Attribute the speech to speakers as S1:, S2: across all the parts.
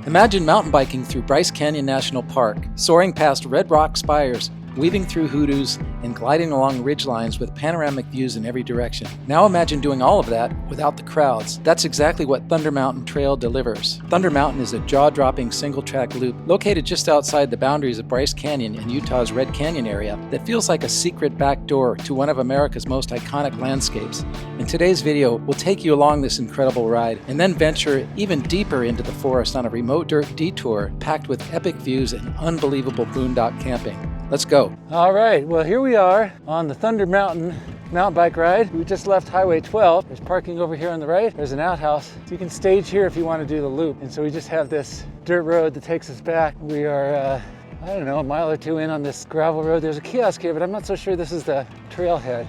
S1: Imagine mountain biking through Bryce Canyon National Park, soaring past red rock spires, weaving through hoodoos, and gliding along ridgelines with panoramic views in every direction. Now imagine doing all of that without the crowds. That's exactly what Thunder Mountain Trail delivers. Thunder Mountain is a jaw-dropping single-track loop located just outside the boundaries of Bryce Canyon in Utah's Red Canyon area that feels like a secret back door to one of America's most iconic landscapes. In today's video, we'll take you along this incredible ride and then venture even deeper into the forest on a remote dirt detour packed with epic views and unbelievable boondock camping. Let's go. All right, well here we are on the Thunder Mountain mountain bike ride. We just left Highway 12. There's parking over here on the right. There's an outhouse. So you can stage here if you want to do the loop. And so we just have this dirt road that takes us back. We are, I don't know, a mile or two in on this gravel road. There's a kiosk here, but I'm not so sure this is the trailhead.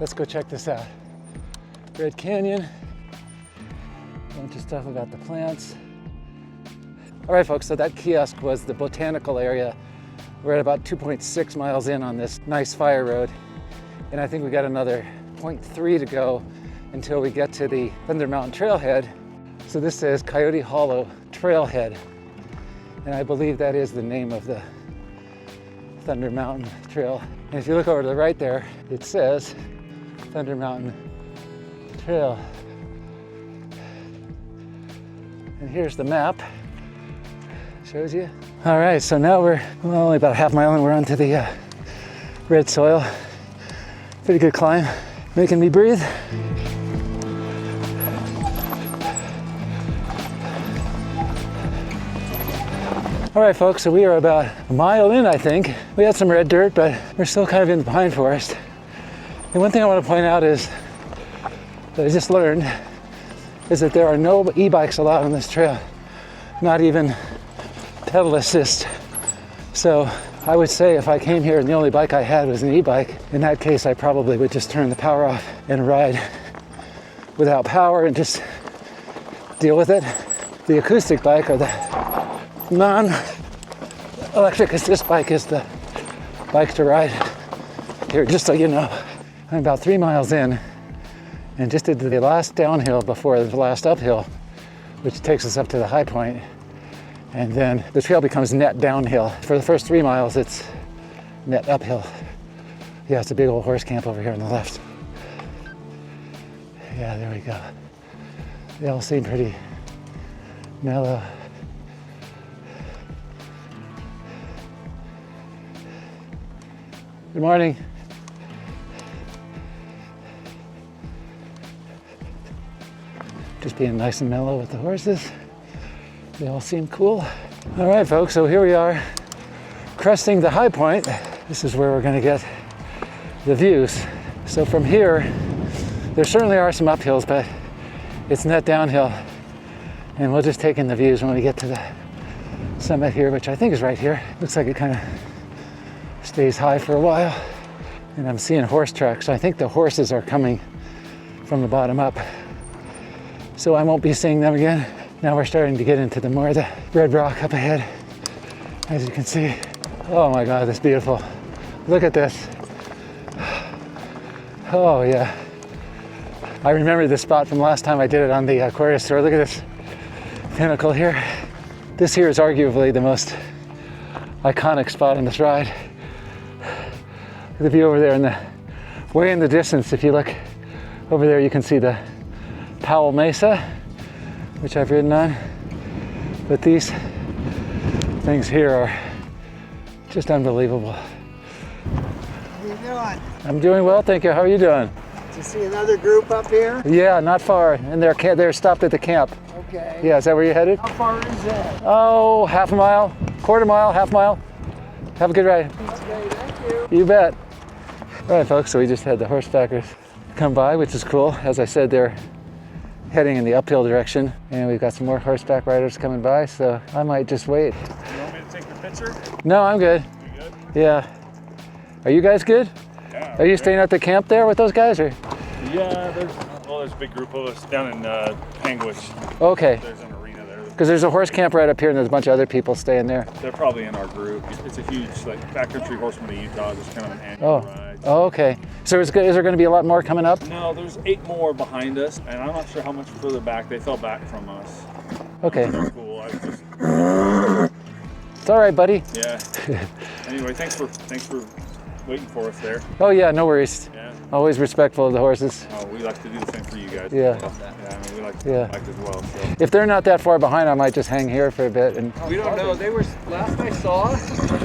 S1: Let's go check this out. Red Canyon. A bunch of stuff about the plants. All right, folks, so that kiosk was the botanical area. We're at about 2.6 miles in on this nice fire road. And I think we got another 0.3 to go until we get to the Thunder Mountain Trailhead. So this says Coyote Hollow Trailhead. And I believe that is the name of the Thunder Mountain Trail. And if you look over to the right there, it says Thunder Mountain Trail. And here's the map. Shows you. All right, so now we're only about a half mile and we're onto the red soil. Pretty good climb, making me breathe. All right, folks, so we are about a mile in, I think. We had some red dirt, but we're still kind of in the pine forest. And one thing I want to point out is, that I just learned, is that there are no e-bikes allowed on this trail, not even pedal assist. So I would say if I came here and the only bike I had was an e-bike, in that case I probably would just turn the power off and ride without power and just deal with it. The acoustic bike or the non-electric assist bike is the bike to ride. Here, just so you know, I'm about 3 miles in and just did the last downhill before the last uphill, which takes us up to the high point. And then the trail becomes net downhill. For the first 3 miles, it's net uphill. Yeah, it's a big old horse camp over here on the left. Yeah, there we go. They all seem pretty mellow. Good morning. Just being nice and mellow with the horses. They all seem cool. All right, folks, so here we are cresting the high point. This is where we're gonna get the views. So from here, there certainly are some uphills, but it's net downhill. And we'll just take in the views when we get to the summit here, which I think is right here. Looks like it kind of stays high for a while. And I'm seeing horse tracks. So I think the horses are coming from the bottom up. So I won't be seeing them again. Now we're starting to get into the more of the red rock up ahead, as you can see. Oh my God, that's beautiful. Look at this. Oh yeah. I remember this spot from last time I did it on the Aquarius tour. Look at this pinnacle here. This here is arguably the most iconic spot on this ride. Look at the view over there in the way in the distance. If you look over there, you can see the Powell Mesa, which I've ridden on, but these things here are just unbelievable.
S2: How you doing?
S1: I'm doing well, thank you. How are you doing?
S2: Did you see another group up here?
S1: Yeah, not far, and they're stopped at the camp.
S2: Okay.
S1: Yeah, is that where you're headed?
S2: How far is that?
S1: Oh, half a mile, quarter mile, half mile. Have a good ride.
S2: Okay, thank you.
S1: You bet. All right, folks, so we just had the horsebackers come by, which is cool. As I said, they're heading in the uphill direction, and we've got some more horseback riders coming by, so I might just wait.
S3: You want me to take your picture?
S1: No, I'm good.
S3: You good?
S1: Yeah. Are you guys good?
S3: Yeah.
S1: Are you staying at the camp there with those guys, or?
S3: Yeah, there's a big group of us down in Panguitch.
S1: Okay.
S3: There's an arena there.
S1: Because there's a horse camp right up here, and there's a bunch of other people staying there.
S3: They're probably in our group. It's a huge, backcountry horseman of Utah. It's kind of an annual ride.
S1: Oh, okay. So is there going to be a lot more coming up?
S3: No, there's 8 more behind us, and I'm not sure how much further back. They fell back from us.
S1: Okay.
S3: It was cool. I was just,
S1: It's all right, buddy.
S3: yeah. Anyway, thanks for waiting for us there.
S1: Oh yeah, no worries.
S3: Yeah.
S1: Always respectful of the horses.
S3: Oh, we like to do the same for you guys.
S1: Yeah.
S3: As well. Yeah, I mean, we like as well. So.
S1: If they're not that far behind, I might just hang here for a bit. And
S4: We don't know. They were, last I saw,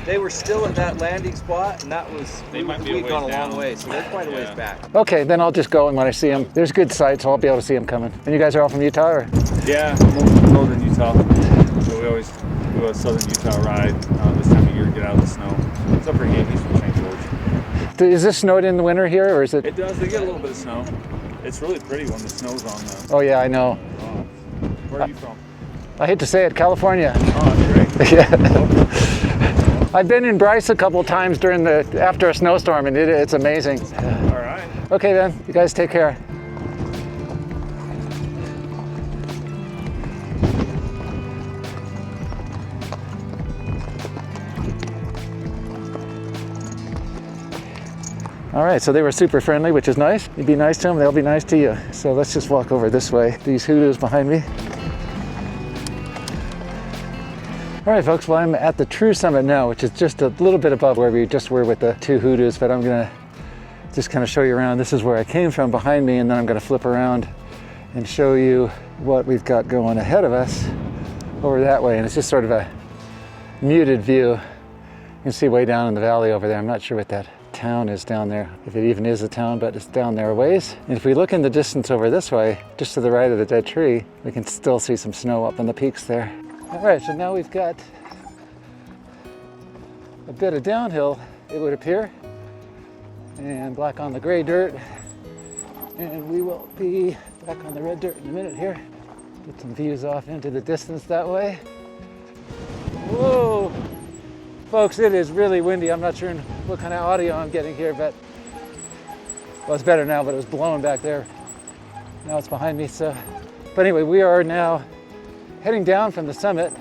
S4: they were still at that landing spot, and that was,
S3: They might be a
S4: we'd
S3: ways
S4: gone a
S3: down.
S4: long way, so they're quite a ways
S3: Yeah.
S4: back.
S1: okay, then I'll just go, and when I see them, there's good sights, so I'll be able to see them coming. And you guys are all from Utah, or?
S3: Yeah, northern Utah. So we always do a southern Utah ride this time of year, get out of the snow. It's up for Yankees from St. George.
S1: Is this snowed in the winter here, or is it?
S3: It does. They get a little bit of snow. It's really pretty when the snow's on the.
S1: Oh yeah, I know.
S3: Where are you from?
S1: I hate to say it, California.
S3: Oh, that's great.
S1: Yeah. I've been in Bryce a couple times after a snowstorm, and it's amazing.
S3: All right.
S1: Okay then, you guys take care. All right, so they were super friendly, which is nice. You be nice to them, they'll be nice to you. So let's just walk over this way. These hoodoos behind me. All right, folks, well, I'm at the true summit now, which is just a little bit above where we just were with the two hoodoos, but I'm gonna just kind of show you around. This is where I came from behind me, and then I'm gonna flip around and show you what we've got going ahead of us over that way. And it's just sort of a muted view. You can see way down in the valley over there. I'm not sure what that town is down there, if it even is a town, but it's down there a ways. And if we look in the distance over this way, just to the right of the dead tree, we can still see some snow up in the peaks there. All right, so now we've got a bit of downhill, it would appear, and black on the gray dirt. And we will be back on the red dirt in a minute here. Get some views off into the distance that way. Whoa! Folks, it is really windy. I'm not sure what kind of audio I'm getting here, but well, it's better now, but it was blowing back there. Now it's behind me, so. But anyway, we are now heading down from the summit.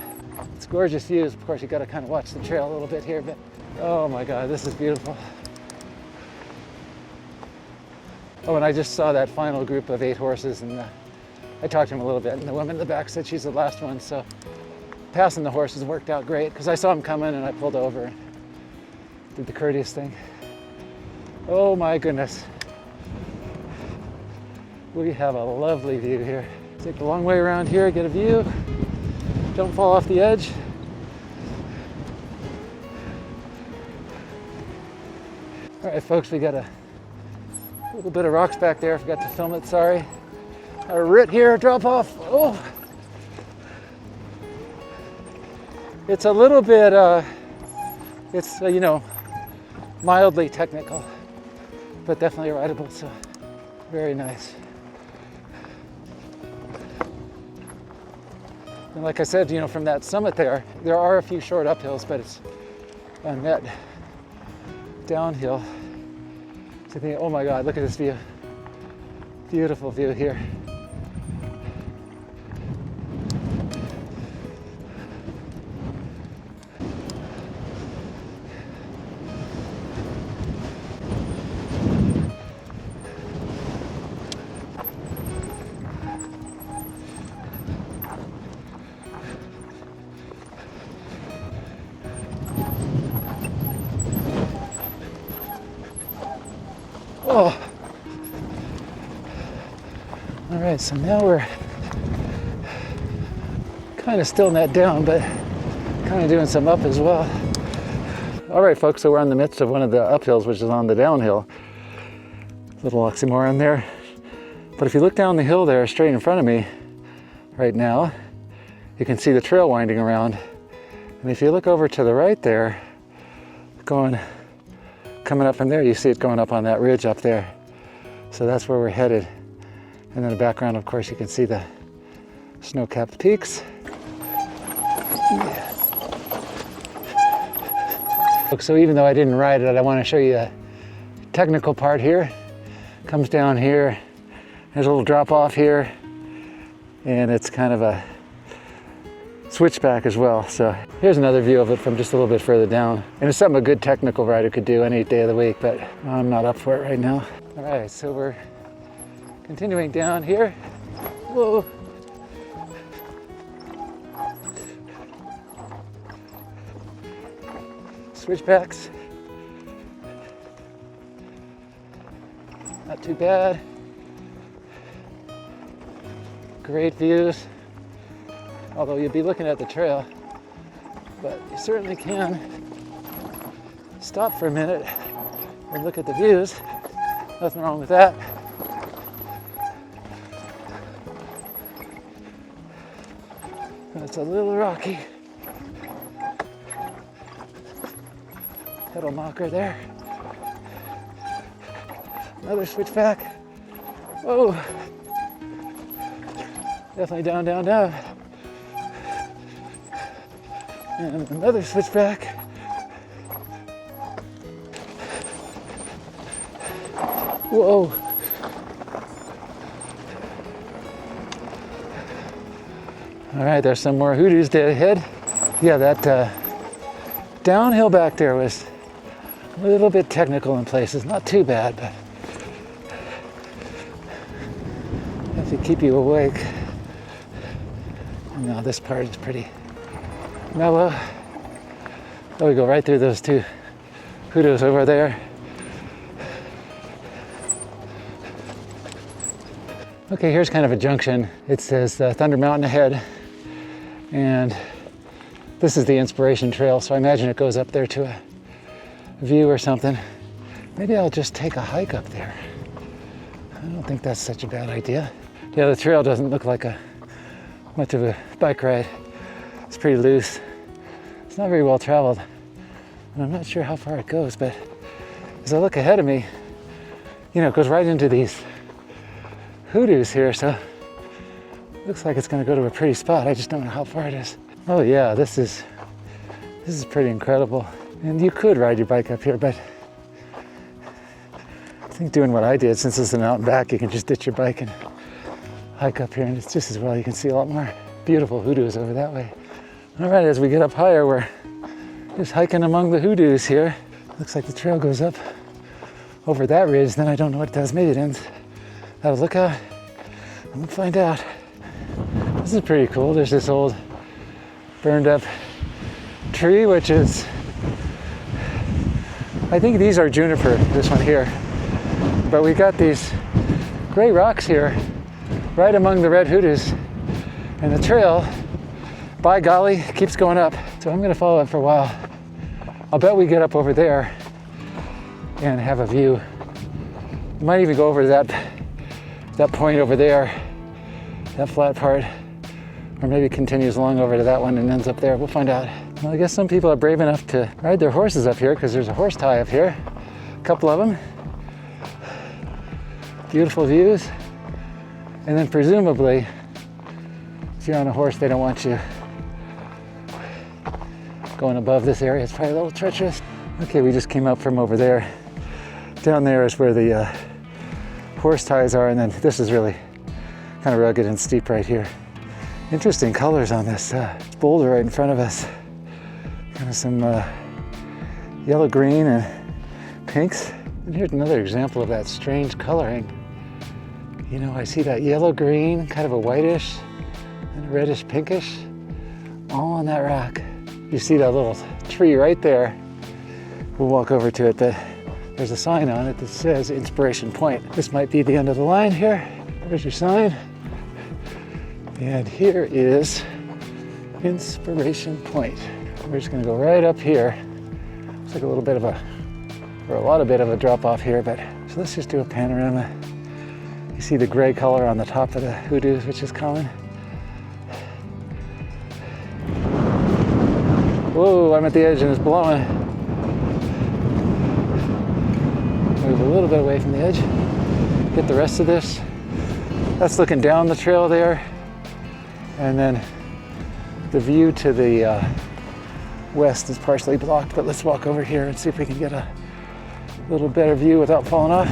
S1: It's gorgeous views. Of course, you got to kind of watch the trail a little bit here, but oh my God, this is beautiful. Oh, and I just saw that final group of 8 horses, and I talked to him a little bit, and the woman in the back said she's the last one, so passing the horses worked out great, because I saw them coming and I pulled over and did the courteous thing. Oh my goodness. We have a lovely view here. Take the long way around here, get a view. Don't fall off the edge. All right, folks, we got a little bit of rocks back there. I forgot to film it, sorry. A rit here, drop off. Oh. It's a little bit, you know, mildly technical, but definitely rideable, so very nice. And like I said, you know, from that summit there are a few short uphills, but it's on that downhill. So I think, oh my God, look at this view. Beautiful view here. Oh. All right, so now we're kind of still net down, but kind of doing some up as well. All right, folks, so we're in the midst of one of the uphills, which is on the downhill. Little oxymoron there. But if you look down the hill there, straight in front of me right now, you can see the trail winding around. And if you look over to the right there, coming up from there, you see it going up on that ridge up there. So that's where we're headed. And in the background, of course, you can see the snow-capped peaks. Yeah. So even though I didn't ride it, I want to show you the technical part here. Comes down here, there's a little drop off here, and it's kind of a switchback as well. So here's another view of it from just a little bit further down. And it's something a good technical rider could do any day of the week, but I'm not up for it right now. All right, so we're continuing down here. Whoa. switchbacks. Not too bad. Great views. Although you'll be looking at the trail, but you certainly can stop for a minute and look at the views. Nothing wrong with that. But it's a little rocky. Pedal knocker there. Another switchback. Whoa. Definitely down, down, down. And another switchback. Whoa. All right, there's some more hoodoos dead ahead. Yeah, that downhill back there was a little bit technical in places. Not too bad, but have to keep you awake. No, this part is pretty mellow. Oh, we go right through those two hoodoos over there. Okay, here's kind of a junction. It says Thunder Mountain ahead, and this is the Inspiration Trail, so I imagine it goes up there to a view or something. Maybe I'll just take a hike up there. I don't think that's such a bad idea. Yeah, the trail doesn't look like much of a bike ride. It's pretty loose. It's not very well traveled, and I'm not sure how far it goes, but as I look ahead of me, you know, it goes right into these hoodoos here, so it looks like it's going to go to a pretty spot. I just don't know how far it is. Oh yeah, this is pretty incredible. And you could ride your bike up here, but I think doing what I did, since it's an out and back, you can just ditch your bike and hike up here, and it's just as well. You can see a lot more beautiful hoodoos over that way. All right, as we get up higher, we're just hiking among the hoodoos here. Looks like the trail goes up over that ridge, then I don't know what it does. Maybe it ends at a lookout. I'm gonna find out. This is pretty cool. There's this old burned up tree, which is, I think these are juniper, this one here. But we got these gray rocks here, right among the red hoodoos. And the trail, by golly, keeps going up. So I'm gonna follow it for a while. I'll bet we get up over there and have a view. We might even go over to that point over there, that flat part, or maybe continues along over to that one and ends up there. We'll find out. Well, I guess some people are brave enough to ride their horses up here because there's a horse tie up here, a couple of them. Beautiful views. And then presumably, if you're on a horse, they don't want you going above this area. It's probably a little treacherous. Okay, we just came up from over there. Down there is where the horse ties are, and then this is really kind of rugged and steep right here. Interesting colors on this boulder right in front of us. Kind of some yellow, green, and pinks. And here's another example of that strange coloring. You know, I see that yellow, green, kind of a whitish, and a reddish, pinkish, all on that rock. You see that little tree right there. We'll walk over to it. There's a sign on it that says Inspiration Point. This might be the end of the line here. There's your sign. And here is Inspiration Point. We're just gonna go right up here. Looks like a little bit of a lot of drop off here, but so let's just do a panorama. You see the gray color on the top of the hoodoos, which is common. Whoa, I'm at the edge and it's blowing. Move a little bit away from the edge. Get the rest of this. That's looking down the trail there. And then the view to the west is partially blocked, but let's walk over here and see if we can get a little better view without falling off.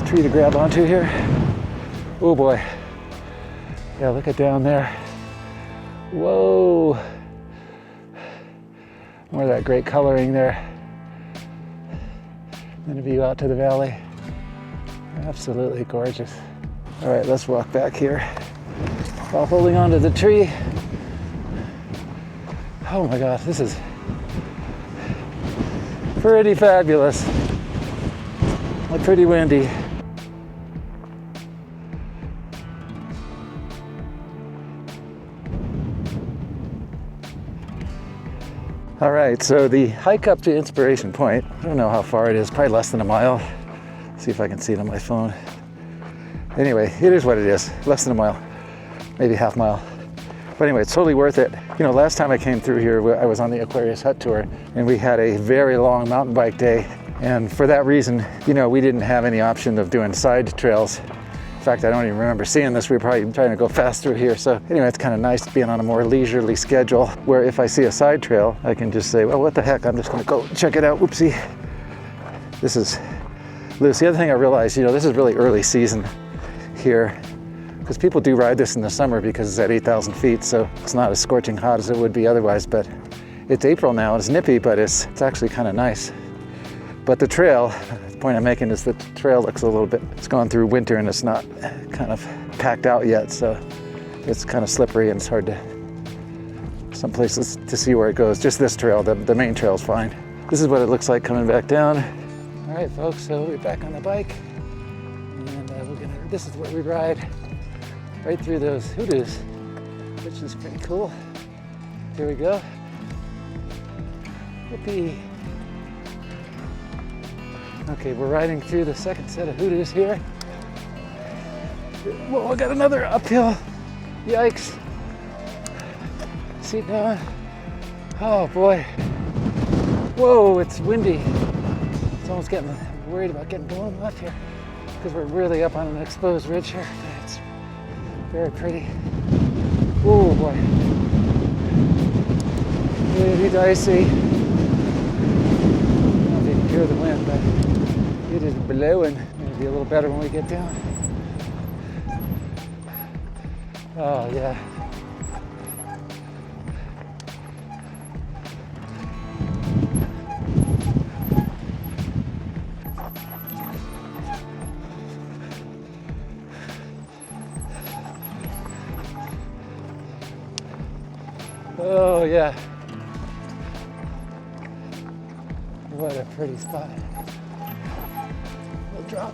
S1: Tree to grab onto here. Oh boy. Yeah, look at down there. Whoa. More of that great coloring there. And a view out to the valley. Absolutely gorgeous. All right, let's walk back here while holding onto the tree. Oh my gosh, this is Pretty fabulous. But pretty windy. All right, so the hike up to Inspiration Point, I don't know how far it is, probably less than a mile. See if I can see it on my phone. Anyway, it is what it is, less than a mile, maybe half mile. But anyway, it's totally worth it. You know, last time I came through here, I was on the Aquarius Hut Tour, and we had a very long mountain bike day. And for that reason, you know, we didn't have any option of doing side trails. In fact, I don't even remember seeing this. We were probably trying to go fast through here. So anyway, it's kind of nice being on a more leisurely schedule where if I see a side trail, I can just say, well, what the heck? I'm just gonna go check it out. Whoopsie. This is loose. The other thing I realized, you know, this is really early season here because people do ride this in the summer because it's at 8,000 feet. So it's not as scorching hot as it would be otherwise, but it's April now. It's nippy, but it's actually kind of nice. But the trail, the point I'm making is that the trail looks a little bit, it's gone through winter and it's not kind of packed out yet. So it's kind of slippery and it's hard to, some places to see where it goes. Just this trail, the main trail is fine. This is what it looks like coming back down. All right, folks, so we're back on the bike. And this is where we ride right through those hoodoos, which is pretty cool. Here we go. Whoopee. Okay, we're riding through the second set of hoodoos here. Whoa, I got another uphill. Yikes. Seat down. Oh boy. Whoa, it's windy. It's almost getting, I'm worried about getting blown up here because we're really up on an exposed ridge here. It's very pretty. Oh boy. Really dicey. I don't know if you can hear the wind, but it is blowing. It'll be a little better when we get down. Oh yeah. Oh yeah. What a pretty spot. We'll drop.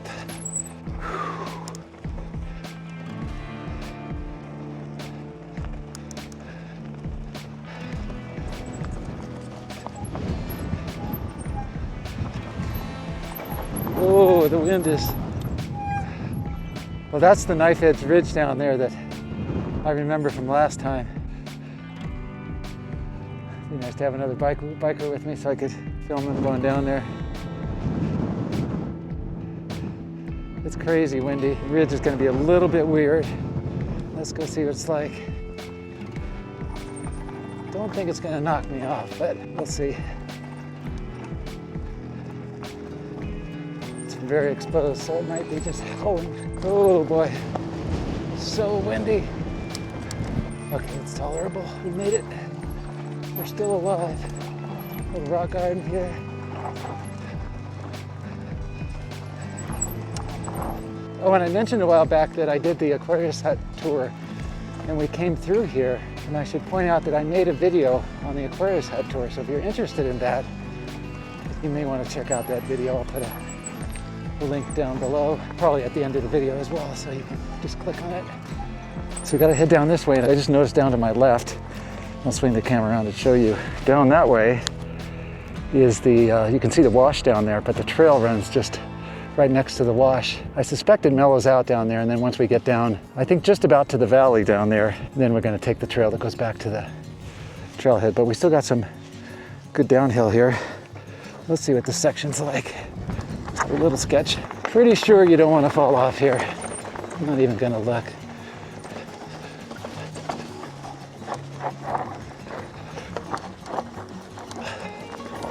S1: Oh, the wind is. Well, that's the Knife Edge Ridge down there that I remember from last time. It'd be nice to have another biker with me so I could film them going down there. It's crazy windy. The ridge is going to be a little bit weird. Let's go see what it's like. Don't think it's going to knock me off, but we'll see. It's very exposed, so it might be just holding. Oh boy, so windy. Okay, it's tolerable. We made it. We're still alive. Little rock garden here. Oh, and I mentioned a while back that I did the Aquarius Hut tour and we came through here, and I should point out that I made a video on the Aquarius Hut tour, so if you're interested in that, you may want to check out that video. I'll put a link down below, probably at the end of the video as well, so you can just click on it. So we got to head down this way, and I just noticed down to my left, I'll swing the camera around to show you. Down that way is the, you can see the wash down there, but the trail runs just right next to the wash. I suspect it mellows out down there, and then once we get down, I think just about to the valley down there, then we're gonna take the trail that goes back to the trailhead. But we still got some good downhill here. Let's see what this section's like. A little sketch. Pretty sure you don't wanna fall off here. I'm not even gonna look.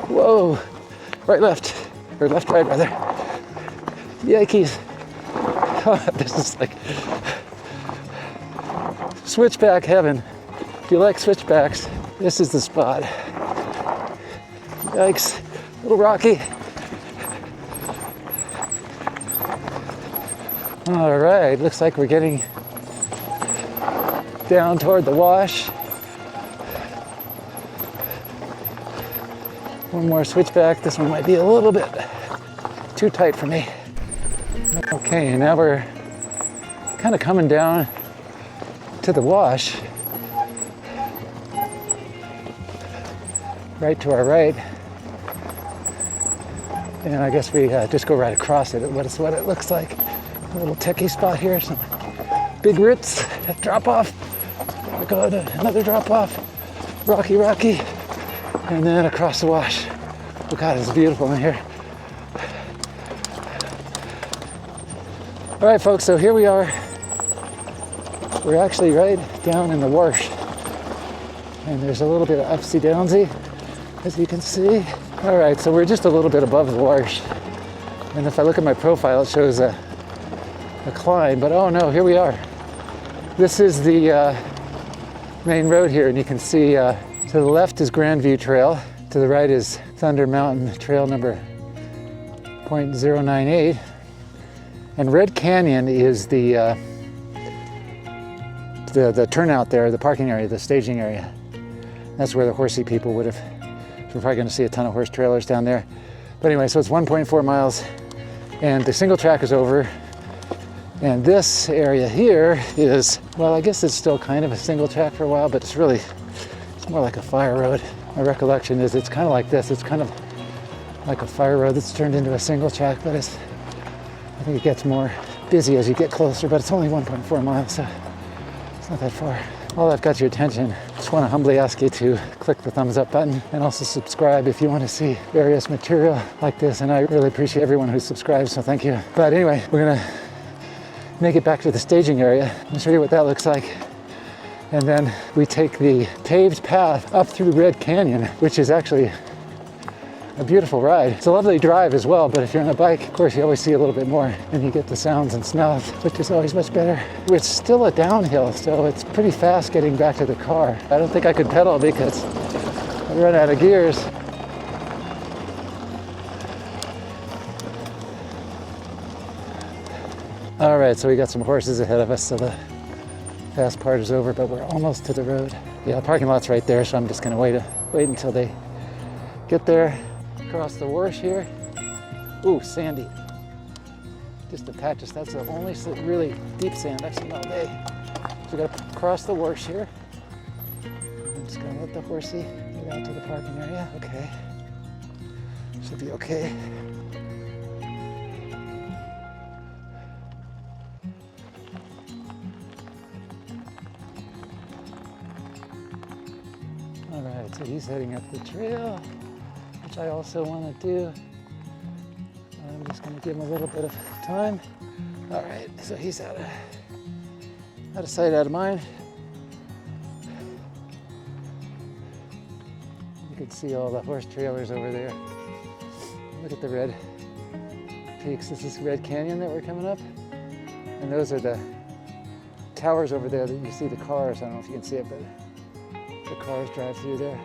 S1: Whoa, right, left, or left, right, rather. Yikes. Oh, this is like switchback heaven. If you like switchbacks, this is the spot. Yikes, a little rocky. All right, looks like we're getting down toward the wash. One more switchback. This one might be a little bit too tight for me. Okay, now we're kind of coming down to the wash. Right to our right. And I guess we just go right across it. That's what it looks like. A little techie spot here. Some big roots, drop off. We go to another drop off. Rocky. And then across the wash. Oh God, it's beautiful in here. All right, folks, so here we are. We're actually right down in the wash. And there's a little bit of upsy downsy, as you can see. All right, so we're just a little bit above the wash. And if I look at my profile, it shows a climb, but oh no, here we are. This is the main road here, and you can see to the left is Grandview Trail, to the right is Thunder Mountain Trail number 0.098, and Red Canyon is the turnout there, the parking area, the staging area. That's where the horsey people would have. We're probably going to see a ton of horse trailers down there. But anyway, so it's 1.4 miles, and the single track is over. And this area here is, well, I guess it's still kind of a single track for a while, but it's more like a fire road. My recollection is it's kind of like this. It's kind of like a fire road that's turned into a single track, but I think it gets more busy as you get closer, but it's only 1.4 miles, so it's not that far. Well, I've got your attention. Just want to humbly ask you to click the thumbs up button and also subscribe if you want to see various material like this, and I really appreciate everyone who subscribes, so thank you. But anyway, we're gonna make it back to the staging area. I'll show you what that looks like. And then we take the paved path up through Red Canyon, which is actually a beautiful ride. It's a lovely drive as well, but if you're on a bike, of course, you always see a little bit more and you get the sounds and smells, which is always much better. It's still a downhill, so it's pretty fast getting back to the car. I don't think I could pedal because I run out of gears. All right, so we got some horses ahead of us, so the fast part is over, but we're almost to the road. Yeah, the parking lot's right there, so I'm just gonna wait until they get there. Across the wash here. Ooh, sandy. Just a patch. That's the only really deep sand I've seen all day. So we gotta cross the wash here. I'm just gonna let the horsey get out to the parking area. Okay. Should be okay. All right, so he's heading up the trail, which I also want to do. I'm just going to give him a little bit of time. All right, so he's out of sight, out of mind. You can see all the horse trailers over there. Look at the red peaks. This is Red Canyon that we're coming up. And those are the towers over there that you see the cars. I don't know if you can see it, but the cars drive through there.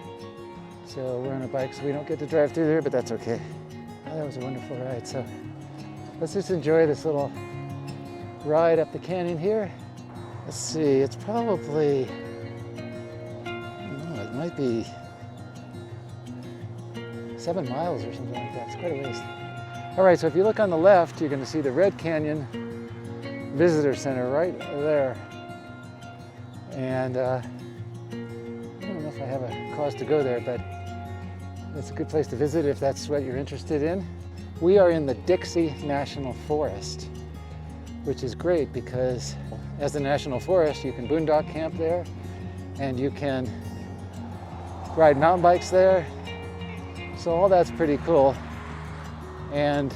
S1: So we're on a bike, so we don't get to drive through there, but that's okay. Oh, that was a wonderful ride. So let's just enjoy this little ride up the canyon here. Let's see, it's probably, I don't know, it might be 7 miles or something like that. It's quite a ways. All right, so if you look on the left, you're gonna see the Red Canyon Visitor Center right there. And I don't know if I have a cause to go there, but it's a good place to visit if that's what you're interested in. We are in the Dixie National Forest, which is great because as the National Forest, you can boondock camp there and you can ride mountain bikes there. So all that's pretty cool. And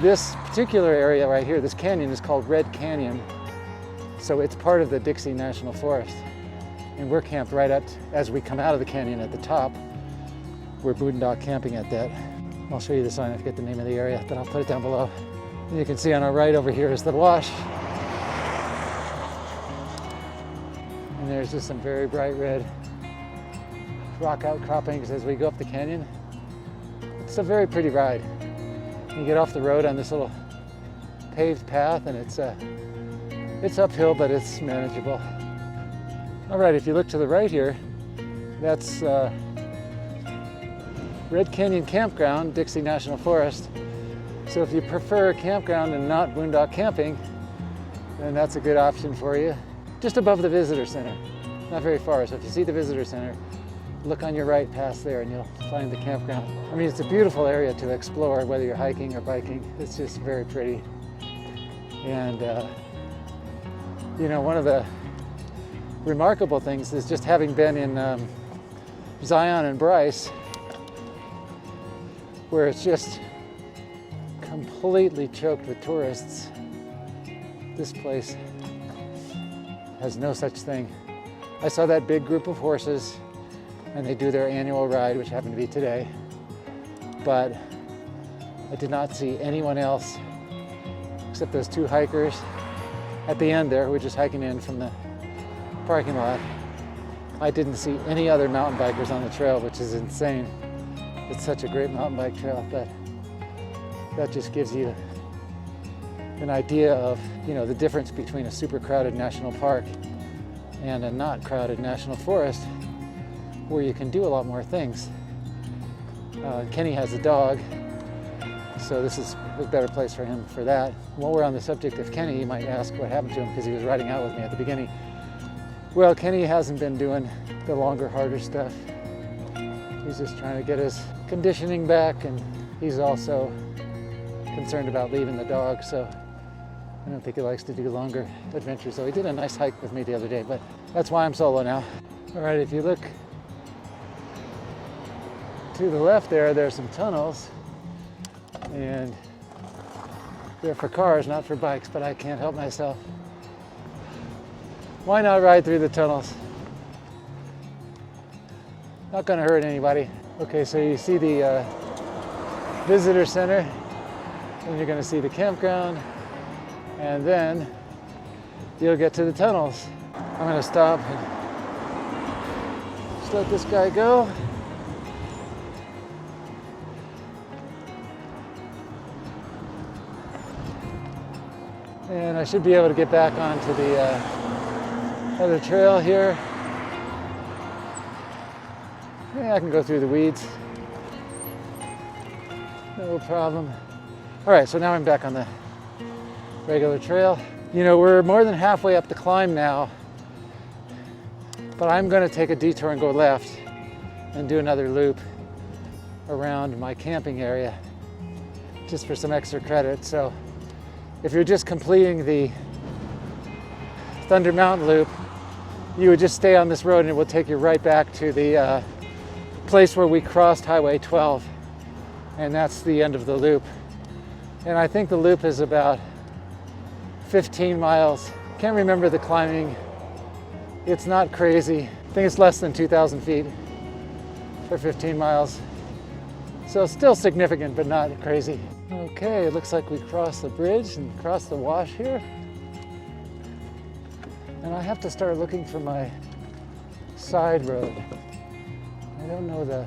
S1: this particular area right here, this canyon is called Red Canyon. So it's part of the Dixie National Forest. And we're camped right up as we come out of the canyon at the top. We're boondock camping at that. I'll show you the sign, I forget the name of the area, but I'll put it down below. And you can see on our right over here is the wash. And there's just some very bright red rock outcroppings as we go up the canyon. It's a very pretty ride. You get off the road on this little paved path and it's uphill, but it's manageable. All right, if you look to the right here, that's Red Canyon Campground, Dixie National Forest. So if you prefer a campground and not boondock camping, then that's a good option for you. Just above the visitor center, not very far. So if you see the visitor center, look on your right past there and you'll find the campground. I mean, it's a beautiful area to explore, whether you're hiking or biking. It's just very pretty. And you know, one of the remarkable things is just having been in Zion and Bryce, where it's just completely choked with tourists. This place has no such thing. I saw that big group of horses and they do their annual ride, which happened to be today, but I did not see anyone else except those two hikers at the end there who were just hiking in from the parking lot. I didn't see any other mountain bikers on the trail, which is insane. It's such a great mountain bike trail, but that just gives you an idea of, you know, the difference between a super crowded national park and a not crowded national forest, where you can do a lot more things. Kenny has a dog, so this is a better place for him for that. While we're on the subject of Kenny, you might ask what happened to him, because he was riding out with me at the beginning. Well, Kenny hasn't been doing the longer, harder stuff. He's just trying to get his conditioning back, and he's also concerned about leaving the dog, so I don't think he likes to do longer adventures. So he did a nice hike with me the other day, but that's why I'm solo now. All right, if you look to the left there's some tunnels, and they're for cars, not for bikes, but I can't help myself. Why not ride through the tunnels? Not gonna hurt anybody. Okay, so you see the visitor center, and you're gonna see the campground, and then you'll get to the tunnels. I'm gonna stop and just let this guy go. And I should be able to get back onto the other trail here. Yeah, I can go through the weeds. No problem. All right, so now I'm back on the regular trail. You know, we're more than halfway up the climb now, but I'm gonna take a detour and go left and do another loop around my camping area just for some extra credit. So if you're just completing the Thunder Mountain loop, you would just stay on this road and it will take you right back to the place where we crossed Highway 12, and that's the end of the loop. And I think the loop is about 15 miles. Can't remember the climbing. It's not crazy. I think it's less than 2,000 feet for 15 miles. So still significant, but not crazy. Okay, it looks like we crossed the bridge and crossed the wash here. And I have to start looking for my side road. I don't know the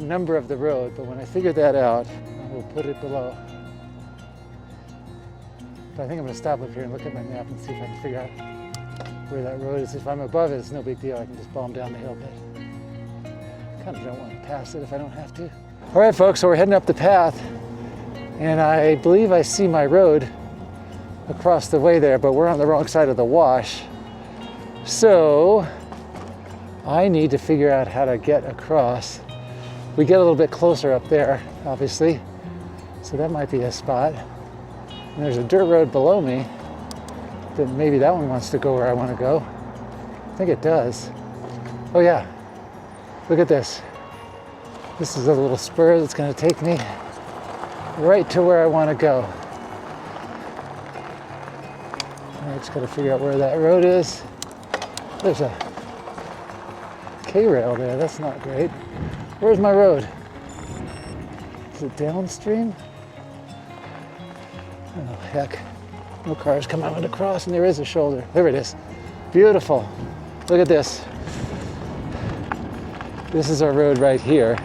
S1: number of the road, but when I figure that out, I will put it below. But I think I'm gonna stop up here and look at my map and see if I can figure out where that road is. If I'm above it, it's no big deal. I can just bomb down the hill, but I kind of don't want to pass it if I don't have to. All right, folks, so we're heading up the path, and I believe I see my road across the way there, but we're on the wrong side of the wash. So I need to figure out how to get across. We get a little bit closer up there, obviously, so that might be a spot. And there's a dirt road below me, then maybe that one wants to go where I want to go. I think it does. Oh yeah, look at this. This is a little spur that's going to take me right to where I want to go. I just got to figure out where that road is. There's a K-rail there, that's not great. Where's my road? Is it downstream? Oh heck, no cars come out to cross, and there is a shoulder. There it is. Beautiful. Look at this. This is our road right here.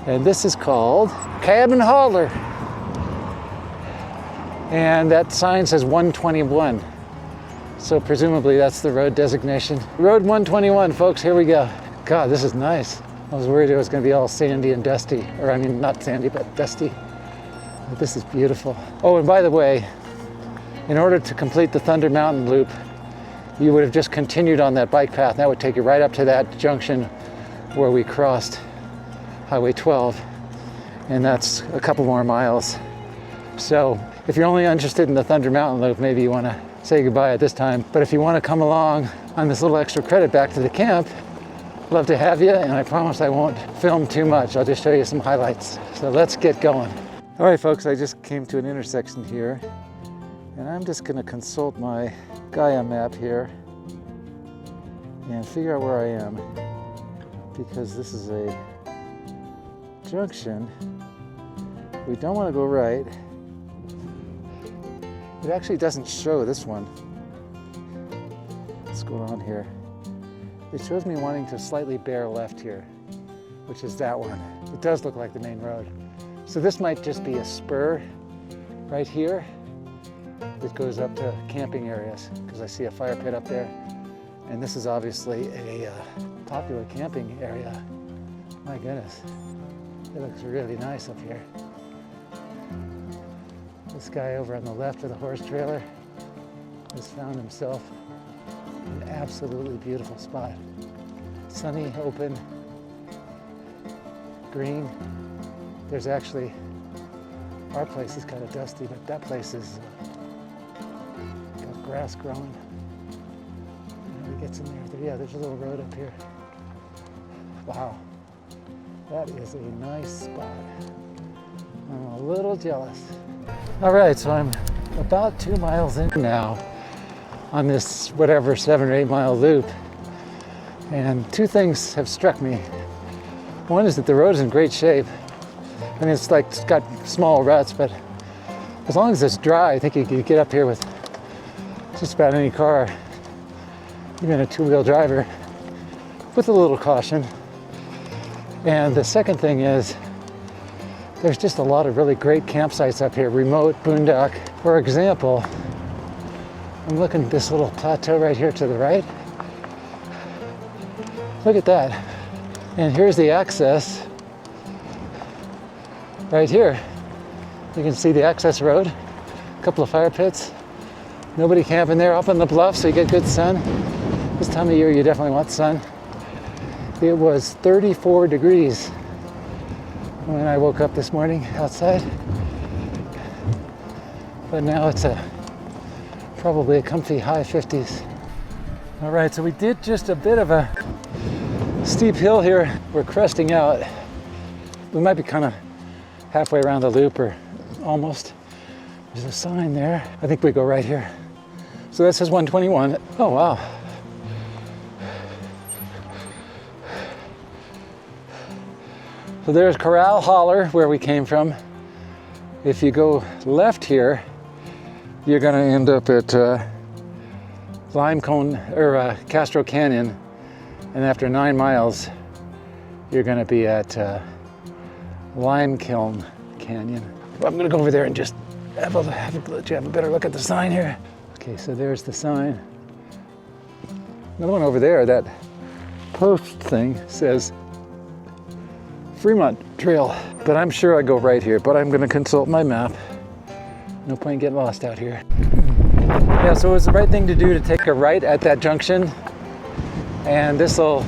S1: And this is called Cabin Holler. And that sign says 121. So presumably that's the road designation. Road 121, folks, here we go. God, this is nice. I was worried it was going to be all sandy and dusty, or I mean not sandy, but dusty. But this is beautiful. Oh, and by the way, in order to complete the Thunder Mountain Loop, you would have just continued on that bike path. That would take you right up to that junction where we crossed Highway 12, and that's a couple more miles. So if you're only interested in the Thunder Mountain Loop, maybe you want to say goodbye at this time. But if you want to come along on this little extra credit back to the camp, love to have you, and I promise I won't film too much. I'll just show you some highlights. So let's get going. All right, folks, I just came to an intersection here, and I'm just going to consult my Gaia map here and figure out where I am, because this is a junction. We don't want to go right. It actually doesn't show this one. What's going on here? It shows me wanting to slightly bear left here, which is that one. It does look like the main road. So this might just be a spur right here that goes up to camping areas, because I see a fire pit up there. And this is obviously a popular camping area. My goodness, it looks really nice up here. This guy over on the left of the horse trailer has found himself an absolutely beautiful spot. Sunny, open, green. There's actually, our place is kind of dusty, but that place is got grass growing. And he gets in there. Yeah, there's a little road up here. Wow, that is a nice spot. I'm a little jealous. All right, so I'm about 2 miles in now on this whatever 7 or 8 mile loop. And two things have struck me. One is that the road is in great shape. I mean, it's got small ruts, but as long as it's dry, I think you can get up here with just about any car, even a two-wheel driver, with a little caution. And the second thing is, there's just a lot of really great campsites up here, remote, boondock. For example, I'm looking at this little plateau right here to the right. Look at that. And here's the access right here. You can see the access road, a couple of fire pits. Nobody camping there, up on the bluff, so you get good sun. This time of year, you definitely want sun. It was 34 degrees when I woke up this morning outside, but now it's probably a comfy high 50s. All right, so we did just a bit of a steep hill here. We're cresting out. We might be kind of halfway around the loop, or almost. There's a sign there. I think we go right here. So that says 121. Oh, wow. So there's Corral Holler, where we came from. If you go left here, you're gonna end up at Castro Canyon. And after 9 miles, you're gonna be at Lime Kiln Canyon. Well, I'm gonna go over there and just let you have a better look at the sign here. Okay, so there's the sign. Another one over there, that post thing says Fremont Trail, but I'm sure I go right here, but I'm gonna consult my map. No point in getting lost out here. Yeah, so it was the right thing to do to take a right at that junction, and this will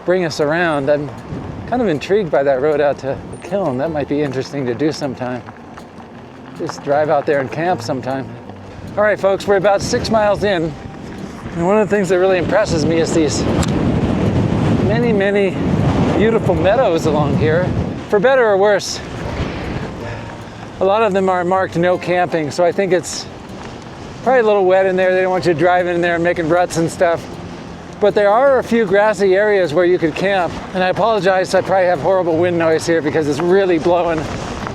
S1: bring us around. I'm kind of intrigued by that road out to the kiln. That might be interesting to do sometime. Just drive out there and camp sometime. All right, folks, we're about 6 miles in, and one of the things that really impresses me is these many, many beautiful meadows along here. For better or worse, a lot of them are marked no camping, so I think it's probably a little wet in there. They don't want you driving in there and making ruts and stuff. But there are a few grassy areas where you could camp, and I apologize, I probably have horrible wind noise here because it's really blowing.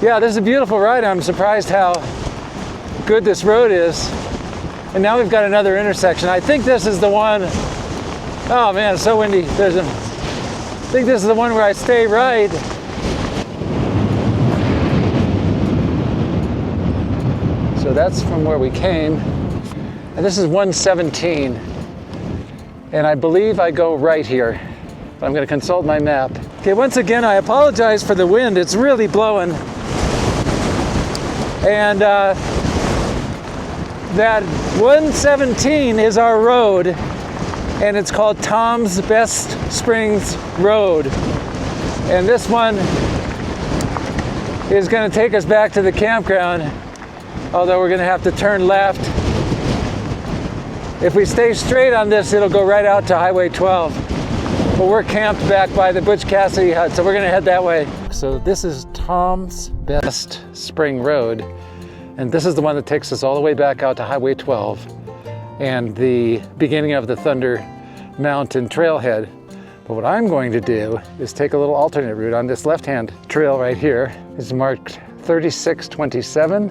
S1: Yeah, this is a beautiful ride. I'm surprised how good this road is. And now we've got another intersection. I think this is the one. Oh man, it's so windy. I think this is the one where I stay right. So that's from where we came. And this is 117. And I believe I go right here. I'm going to consult my map. Okay, once again, I apologize for the wind. It's really blowing. And that 117 is our road, and it's called Tom's Best Springs Road. And this one is going to take us back to the campground, although we're going to have to turn left. If we stay straight on this, it'll go right out to Highway 12. But we're camped back by the Butch Cassidy hut, so we're going to head that way. So this is Tom's Best Spring Road, and this is the one that takes us all the way back out to Highway 12 and the beginning of the Thunder Mountain trailhead. But what I'm going to do is take a little alternate route on this left-hand trail right here. It's marked 3627,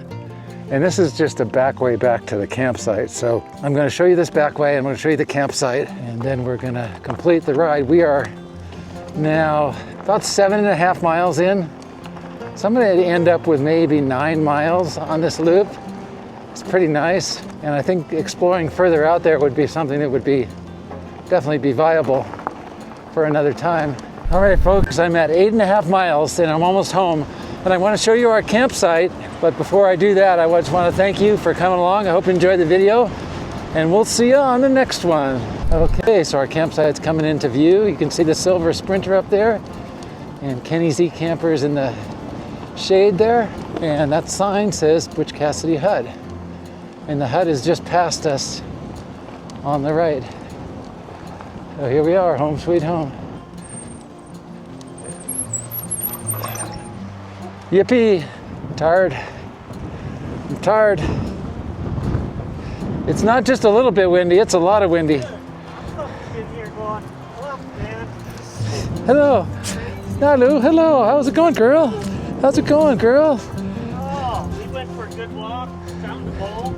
S1: and this is just a back way back to the campsite. So I'm going to show you this back way, I'm going to show you the campsite, and then we're going to complete the ride. We are now about 7.5 miles in. So I'm going to end up with maybe 9 miles on this loop. It's pretty nice, and I think exploring further out there would be something that would be definitely be viable for another time. All right, folks, I'm at 8.5 miles and I'm almost home, and I want to show you our campsite. But before I do that, I just want to thank you for coming along. I hope you enjoyed the video, and we'll see you on the next one. Okay, so our campsite's coming into view. You can see the silver Sprinter up there, and Kenny Z Campers in the shade there, and that sign says Butch Cassidy Hut, and the hut is just past us on the right. So here we are, home sweet home. Yippee! I'm tired. I'm tired. It's not just a little bit windy, it's a lot of windy. Hello. Nalu, hello. How's it going, girl? How's it going, girl?
S5: Oh, we went for a good walk, found the bowl.